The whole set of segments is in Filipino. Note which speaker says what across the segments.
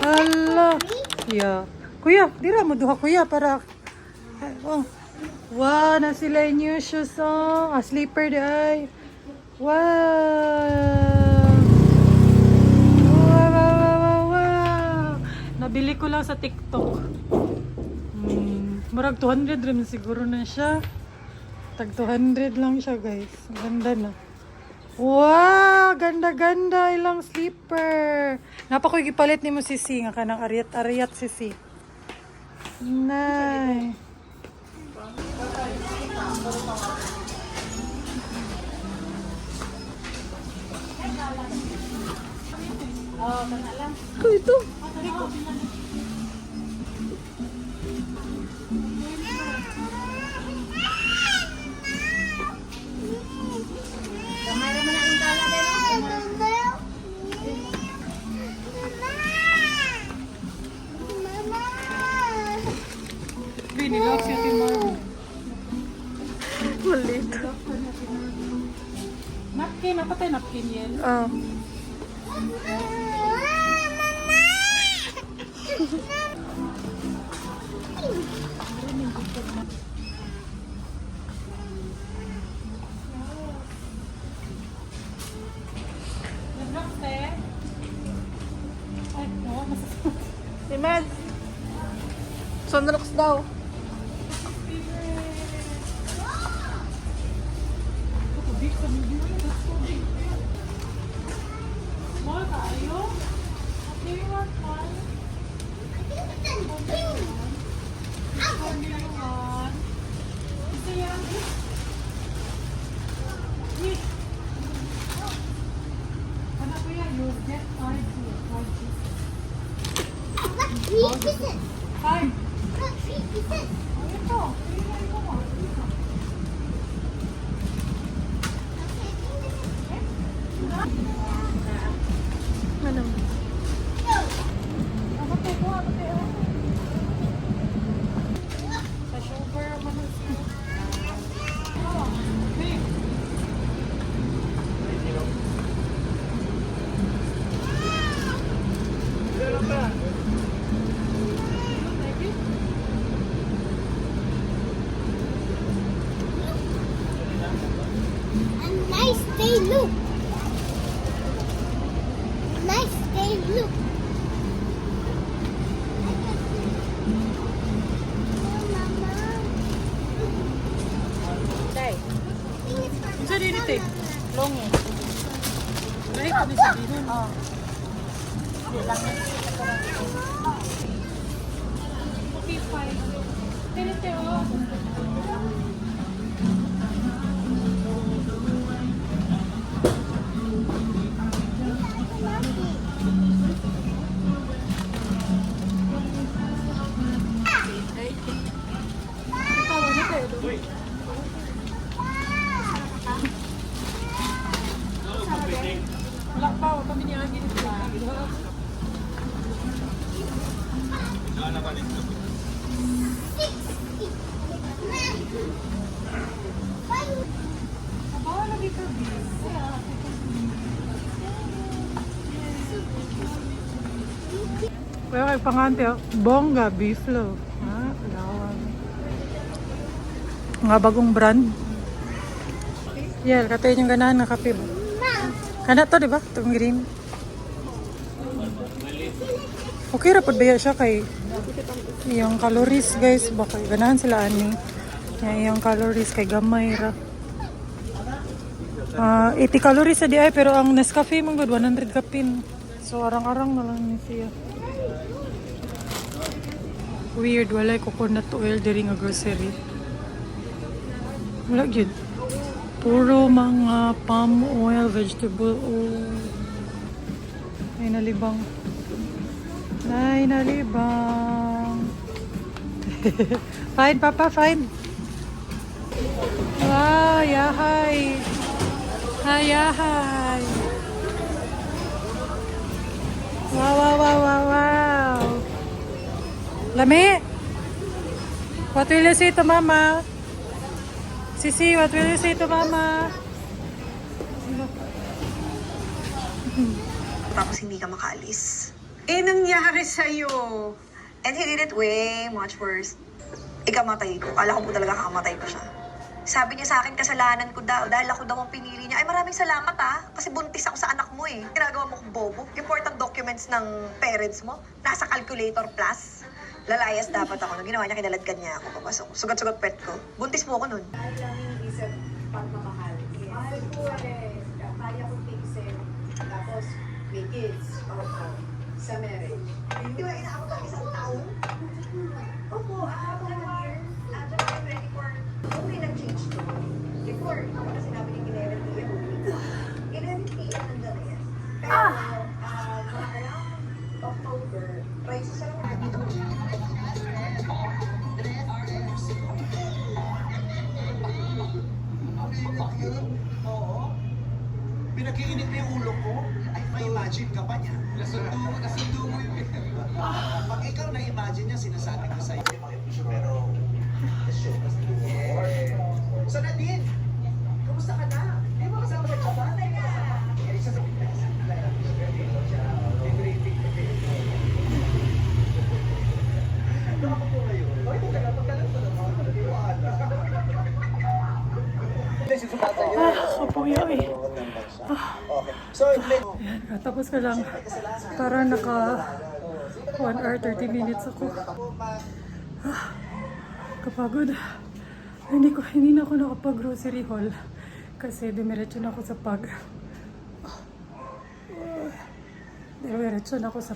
Speaker 1: Hala. Yeah. Kuya, dira mo duha kuya para oh. Wow, na sila yung new shoes oh. Sleeper di ay. Wow. Wow. Nabili ko lang sa TikTok. Marag 200 rin siguro na siya. Tag 200 lang siya guys. Ganda na. Wow! Ganda-ganda ilang slipper. Napakoy gipalit ni mo sisi nga kanang ariat-ariat sisi. Nay. Oh, kana lang. Ito. Binilog siya ti Marvin. Kulit. Napkin, apa tayo napkin yan?
Speaker 2: Imed, sunrox daw.
Speaker 1: Small tayo? Do you want one? Isa yan. Ano ko yan? You get 5 here.
Speaker 3: 3 pieces.
Speaker 1: 5.
Speaker 3: 3 pieces.
Speaker 1: Oh, ito. Ito mo.
Speaker 2: Ano?
Speaker 1: Abate ko, abate. Sa shoulder, manus. Oh, babe.
Speaker 3: A nice day look. Nice day look.
Speaker 2: Day.
Speaker 1: Isa din ito eh.
Speaker 2: Longi.
Speaker 1: Dahil ko din sa dinon.
Speaker 2: Oh. Hindi lang.
Speaker 1: Okay, 5. Ganito oh. Wala pa, kami ni Agin sila. Bawal lagi ka, bis. Kaya kay pangante, oh. Bongga, beef loaf. Ha? Lawan. Mga bagong brand. Yeah, katayin yung ganahan na kape ba? Kana to, di ba? Itong green. Okay ra pud ba siya kay yung calories guys, baka ganahan sila ani. Yung calories kay gamay ra. 80 calories sa di ay pero ang Nescafe mong good 100 kapin. So arang-arang na lang ni siya. Weird, walay coconut oil diri nga grocery. Wala gyud. Puro mga palm oil, vegetable oil. Ay nalibang. Ay nalibang. Fine, Papa, fine. Wow, yahay. Hi, yahay. Wow, wow, wow, wow, wow. Lami. What will you say to Mama? Sisi, what will you say to Mama?
Speaker 4: Tapos hindi ka makaalis. nangyari sa'yo? And he did it way much worse. Ikamatay ko. Kala ko po talaga kakamatay ko siya. Sabi niya sa akin, kasalanan ko daw. Dahil ako daw ang pinili niya. Ay, maraming salamat kasi buntis ako sa anak mo eh. Ginagawa mo kong bobo. Important documents ng parents mo. Nasa calculator plus. Lalayas dapat ako. Nung ginawa niya, kinaladkad niya ako. Papasok. Sugat-sugat pet ko. Buntis mo ako nun.
Speaker 5: Ay lang yung isip pagmamahal. Mahal ko kaya ko fixin. Tapos, may kids. Sa marriage.
Speaker 4: Di ba inaabot ang isang taon?
Speaker 5: Opo, ako naman. Andiyan ako ready for... Kung may nag-change to. Before, ako na sinabi ni 11 p.m. 11 p.m. nandiyan na yan. Pero, mga around October, try sa sarang
Speaker 6: Oo. Pinag-iinit na yung ulo ko. Ay, may imagine ka pa niya. Nasundo mo yung pag ikaw na-imagine niya, sinasabi ko sa'yo. Pero, so Nadine, kamusta ka na? Di ba kasama sa Japan? Ako po ngayon. Ay, talaga, pagkalan ko naman.
Speaker 1: Kapuyo eh.
Speaker 6: Okay. So,
Speaker 1: Ayan, tapos ko lang. Para naka 1 hour 30 minutes ako. Kapagod. Hindi na ako nakapag-grocery haul. Kasi dumiretso na ako sa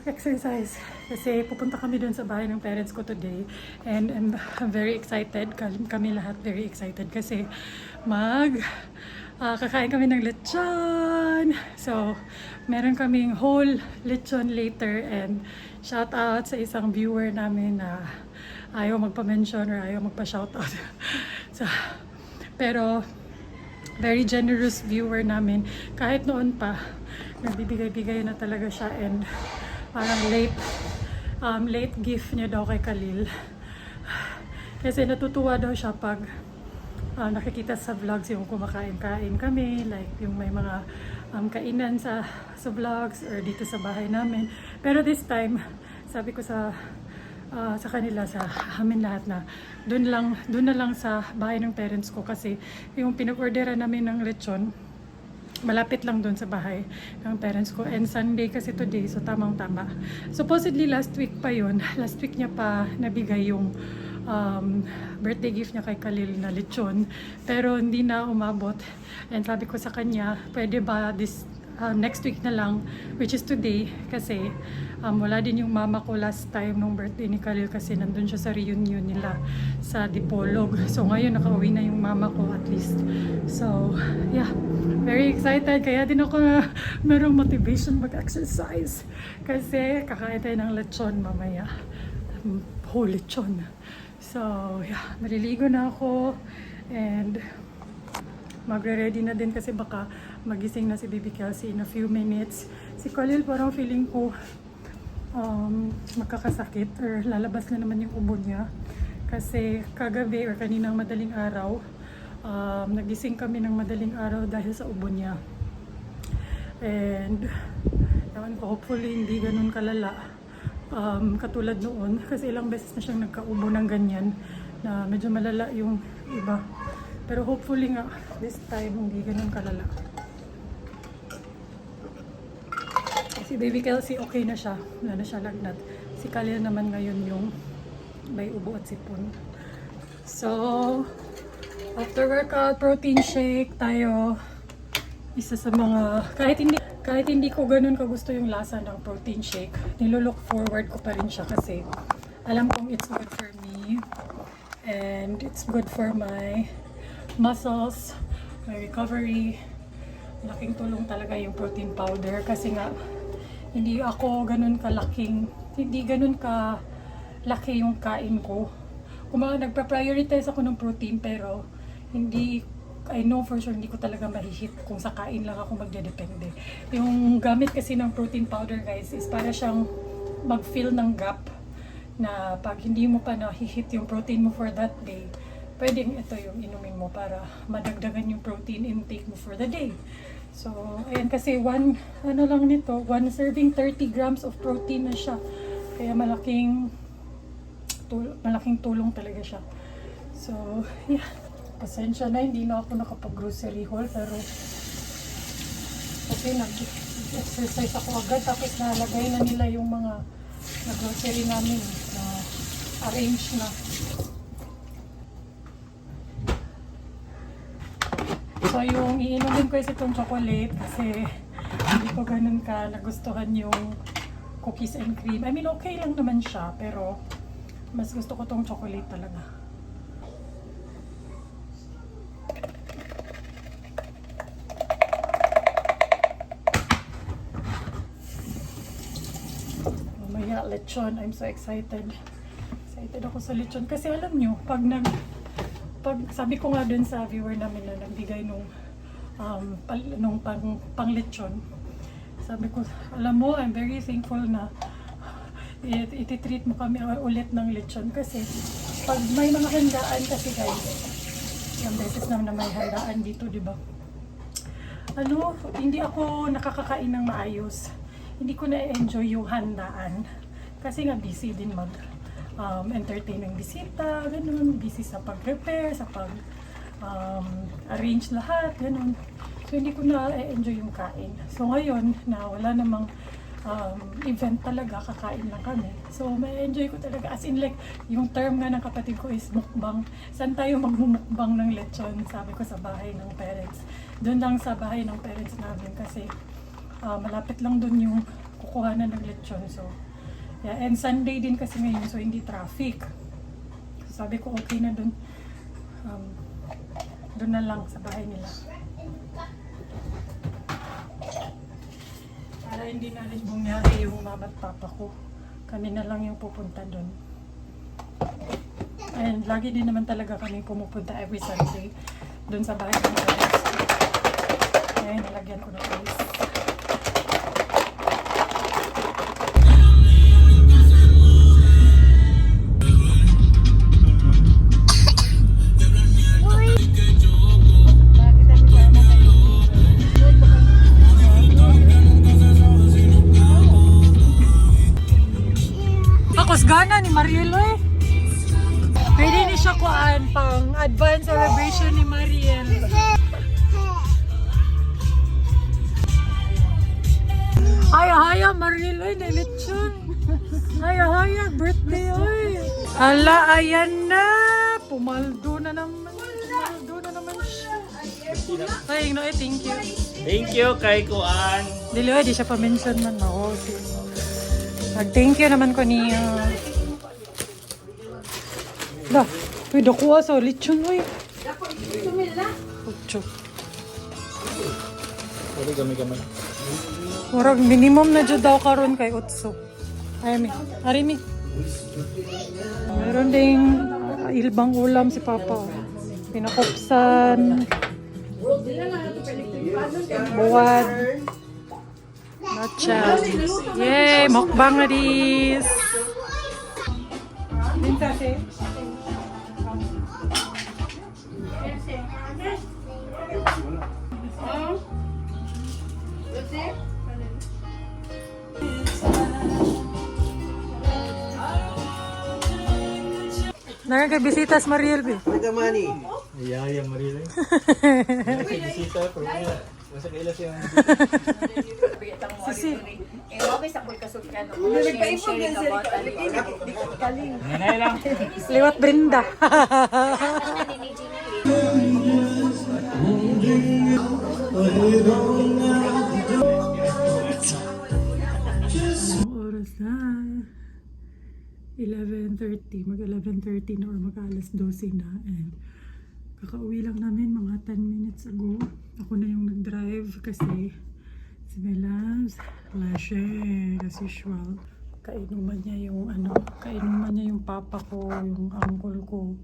Speaker 1: exercise. Kasi pupunta kami dun sa bahay ng parents ko today. And I'm very excited. Kami lahat very excited kasi kakain kami ng lechon. So, meron kaming whole lechon later. And shout out sa isang viewer namin na ayaw magpa-mention or ayaw magpa-shoutout. So, pero very generous viewer namin. Kahit noon pa, nagbibigay-bigay na talaga siya and parang late gift niya daw kay Khalil. Kasi natutuwa daw siya pag nakikita sa vlogs yung kumakain-kain kami, like yung may mga kainan sa vlogs or dito sa bahay namin. Pero this time, sabi ko sa kanila, sa amin lahat na doon na lang sa bahay ng parents ko kasi yung pinag-orderan namin ng lechon malapit lang doon sa bahay ng parents ko. And Sunday kasi today, so tamang-tama. Supposedly last week pa yun. Last week niya pa nabigay yung birthday gift niya kay Khalil na lechon. Pero hindi na umabot. And sabi ko sa kanya, pwede ba next week na lang, which is today, kasi wala din yung mama ko last time nung birthday ni Khalil kasi nandun siya sa reunion nila sa Dipolog. So ngayon nakauwi na yung mama ko at least. So yeah, very excited. Kaya din ako merong motivation mag-exercise kasi kakain tayo ng lechon mamaya. Whole lechon. So yeah, maliligo na ako and magre-ready na din kasi baka magising na si Baby Kelsey in a few minutes. Si Khalil parang feeling ko magkakasakit or lalabas na naman yung ubo niya. Kasi kagabi or kaninang madaling araw, nagising kami ng madaling araw dahil sa ubo niya. And ewan ko, hopefully hindi ganun kalala. Katulad noon, kasi ilang beses na siyang nagkaubo ng ganyan na medyo malala yung iba. Pero hopefully nga, this time, hindi ganun kalala. Si Baby Kelsey, okay na siya. Wala na siya lagnat. Si Khalil naman ngayon yung may ubo at sipon. So, after workout, protein shake tayo. Isa sa mga, kahit hindi ko ganun kagusto yung lasa ng protein shake, nilolook forward ko pa rin siya kasi alam kong it's good for me. And it's good for my muscles, my recovery. Laking tulong talaga yung protein powder kasi nga hindi ganun kalaki yung kain ko. Kung nagpa-prioritize ako ng protein pero I know for sure hindi ko talaga mahihit kung sa kain lang ako magdedepende. Yung gamit kasi ng protein powder guys is para siyang mag-fill ng gap na pag hindi mo pa nahihit yung protein mo for that day, pwedeng ito yung inumin mo para madagdagan yung protein intake mo for the day. So, ayan kasi one serving 30 grams of protein na siya. Kaya malaking tulong talaga siya. So, yeah. Pasensya na, hindi na ako nakapag-grocery haul. Pero, kasi nag-exercise ako agad. Tapos nalagay na nila yung mga grocery namin na arrange na. So, yung iinumin ko is itong chocolate kasi hindi ko ganun ka nagustuhan yung cookies and cream. I mean, okay lang naman siya, pero mas gusto ko tong chocolate talaga. Mamaya, lechon. I'm so excited. Excited ako sa lechon. Kasi alam nyo, pag sabi ko nga dun sa viewer namin na nagbigay nung pang lechon, sabi ko, alam mo, I'm very thankful na ititreat mo kami ulit ng lechon kasi pag may mga handaan kasi guys, yung beses na may handaan dito, di ba? Hindi ako nakakakain ng maayos. Hindi ko na-enjoy yung handaan kasi nga busy din entertain ng bisita, ganun, busy sa pag-prepare, sa arrange lahat, ganun. So, hindi ko na-enjoy yung kain. So, ngayon, na wala namang event talaga, kakain lang kami. So, ma-enjoy ko talaga. As in, like, yung term nga ng kapatid ko is mukbang. Saan tayo magmumukbang ng lechon? Sabi ko sa bahay ng parents. Doon lang sa bahay ng parents namin kasi malapit lang doon yung kukuhanan ng lechon. So, yeah, and Sunday din kasi ngayon, so hindi traffic. So, sabi ko okay na dun. Dun na lang sa bahay nila. Para hindi na rin bumiyahe yung mama at papa ko. Kami na lang yung pupunta dun. And lagi din naman talaga kami pumupunta every Sunday dun sa bahay ng parents. Ayan, nalagyan ko na ice. Gana ni Mariel eh. Pwede ni siya kuan pang advance celebration ni Mariel. Haya Mariel ay nilitsyon. Haya birthday ay. Hala, ayan na. Pumaldo na naman siya. Ay, no, thank you.
Speaker 7: Thank you kay Kuan.
Speaker 1: Dili di siya pa-mention man ako. Thank you naman ko niya. Da, pwede kuha sa lechon oy. Ocho.
Speaker 7: Pwede gamay.
Speaker 1: Murag minimum na jud daw karon kay Otso. Ay mi. Meron ding ilbang ulam si Papa. Pinakupsan. Buwad. Matcha. Yay! Mukbang na dis! Minta Nagkabisitas Mariel B.
Speaker 7: Ayaya Marila. Bisita ko. Masa kaila siya.
Speaker 1: Sisi.
Speaker 7: Nanay lang.
Speaker 1: Liwat Brenda. Oras na 11:30, mag 11:30 na or mag alas 12 na, and kakauwi lang namin mga 10 minutes ago. Ako na yung nag-drive kasi si Melaz lashe as usual. Kainuman niya yung papa ko, yung uncle ko,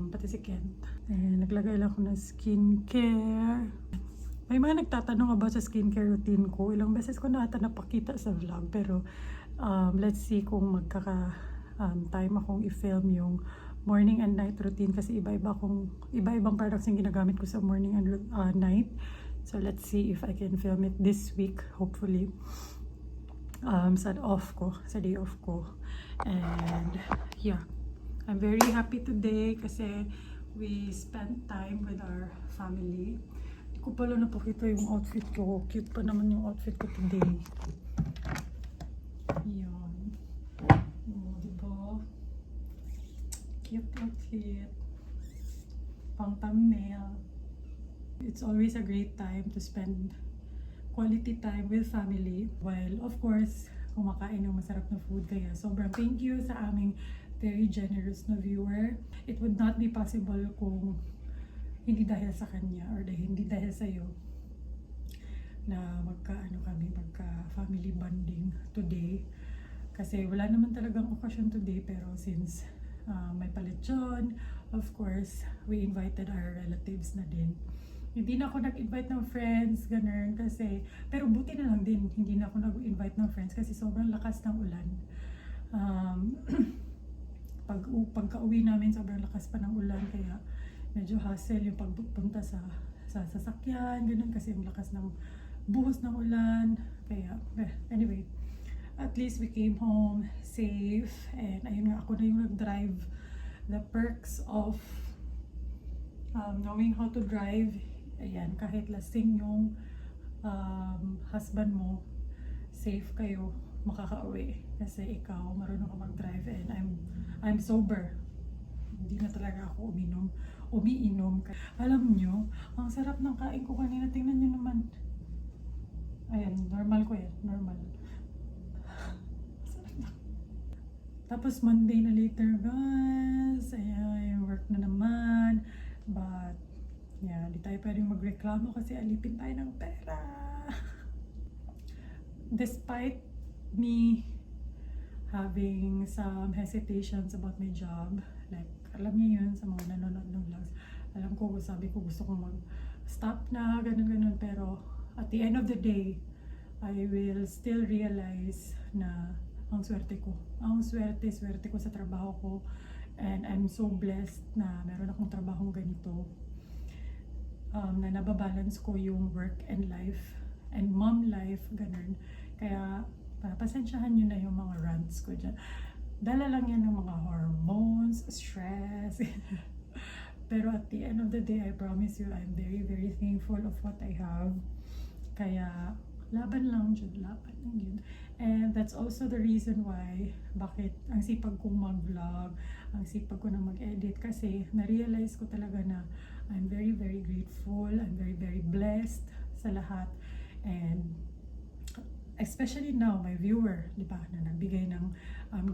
Speaker 1: pati si Kent. Naglagay lang ako ng skincare. May mga nagtatanong about sa skincare routine ko. Ilang beses ko na ata napakita sa vlog, pero let's see kung time akong i-film yung morning and night routine kasi iba-ibang products yung ginagamit ko sa morning and night. So let's see if I can film it this week, hopefully. Sa day off ko. And yeah, I'm very happy today kasi we spent time with our family. Hindi ko pala napakita yung outfit ko. Cute pa naman yung outfit ko today. Yun. Oh, diba? Cute outfit. Pang thumbnail. It's always a great time to spend quality time with family while of course kumakain ng masarap na food. Kaya sobrang thank you sa aming very generous na viewer. It would not be possible kung hindi dahil sa kanya or hindi dahil sa iyo na magka family bonding today. Kasi wala naman talagang okasyon today, pero since may paletsyon, of course we invited our relatives na din. Hindi na ako nag-invite ng friends, ganun, kasi, pero buti na lang din, hindi na ako nag-invite ng friends kasi sobrang lakas ng ulan. Pagka-uwi namin, sobrang lakas pa ng ulan, kaya medyo hassle yung pagpunta sa sasakyan, ganun, kasi yung lakas ng buhos ng ulan, kaya, anyway, at least we came home safe, and ayun nga, ako na yung nag-drive. The perks of knowing how to drive, ayan, kahit lasing yung husband mo, safe kayo makakauwi kasi ikaw marunong ka mag-drive, and I'm sober. Hindi na talaga ako umiinom. Alam nyo, ang sarap ng kain ko kanina. Tingnan nyo naman. Ayan, normal ko yan. Normal. Sarap na. Tapos Monday na later, guys. Ayan, work na naman. But yeah, di tayo pwedeng magreklamo kasi alipin tayo ng pera. Despite me having some hesitations about my job, like, alam niyo yun sa mga nanonood ng vlogs. Alam ko, sabi ko gusto kong mag-stop na, ganun, pero at the end of the day, I will still realize na ang swerte ko sa trabaho ko, and I'm so blessed na meron akong trabahong ganito. Na nababalance ko yung work and life and mom life, ganun. Kaya pasensyahan nyo na yung mga rants ko dyan. Dala lang yan ng mga hormones, stress. Pero at the end of the day, I promise you, I'm very, very thankful of what I have. Kaya laban lang yun. And that's also the reason why bakit ang sipag kong mag-vlog, ang sipag ko na mag-edit, kasi na-realize ko talaga na I'm very, very grateful. I'm very, very blessed sa lahat. And especially now, my viewer, di ba, na nagbigay ng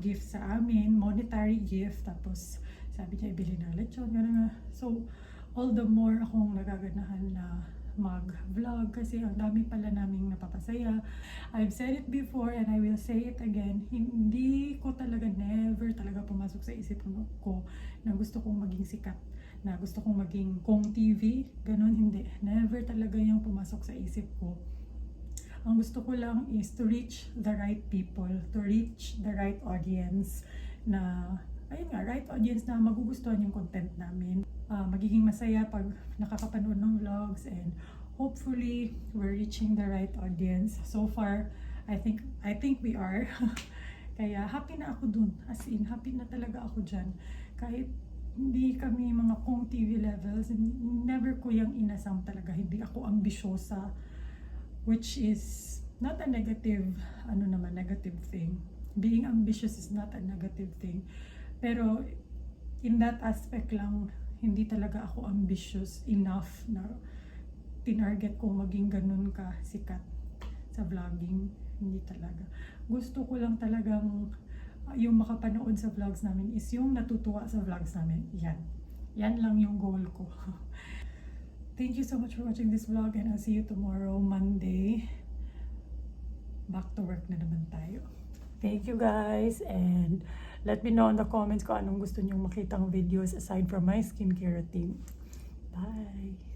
Speaker 1: gift sa amin, monetary gift, tapos sabi niya ibili ng lechon, gano'n. So, all the more akong nagaganahan na mag-vlog kasi ang dami pala naming napapasaya. I've said it before and I will say it again, hindi ko talaga, never talaga pumasok sa isip ko na gusto kong maging sikat, na gusto kong maging Kong TV, ganun, hindi. Never talaga yung pumasok sa isip ko. Ang gusto ko lang is to reach the right people, to reach the right audience na, ayun nga, right audience na magugustuhan yung content namin. Magiging masaya pag nakakapanood ng vlogs, and hopefully we're reaching the right audience. So far, I think we are. Kaya happy na ako dun. As in, happy na talaga ako dyan. Kahit hindi kami mga Kong TV levels, never ko yung inasam talaga. Hindi ako ambisyosa, which is not a negative, negative thing. Being ambitious is not a negative thing. Pero in that aspect lang, hindi talaga ako ambitious enough na tinarget kong maging ganun ka sikat sa vlogging. Hindi talaga. Gusto ko lang talagang yung makapanood sa vlogs namin is yung natutuwa sa vlogs namin. Yan lang yung goal ko. Thank you so much for watching this vlog, and I'll see you tomorrow, Monday. Back to work na naman tayo. Thank you guys, and let me know in the comments kung anong gusto nyong makitang videos aside from my skincare routine. Bye!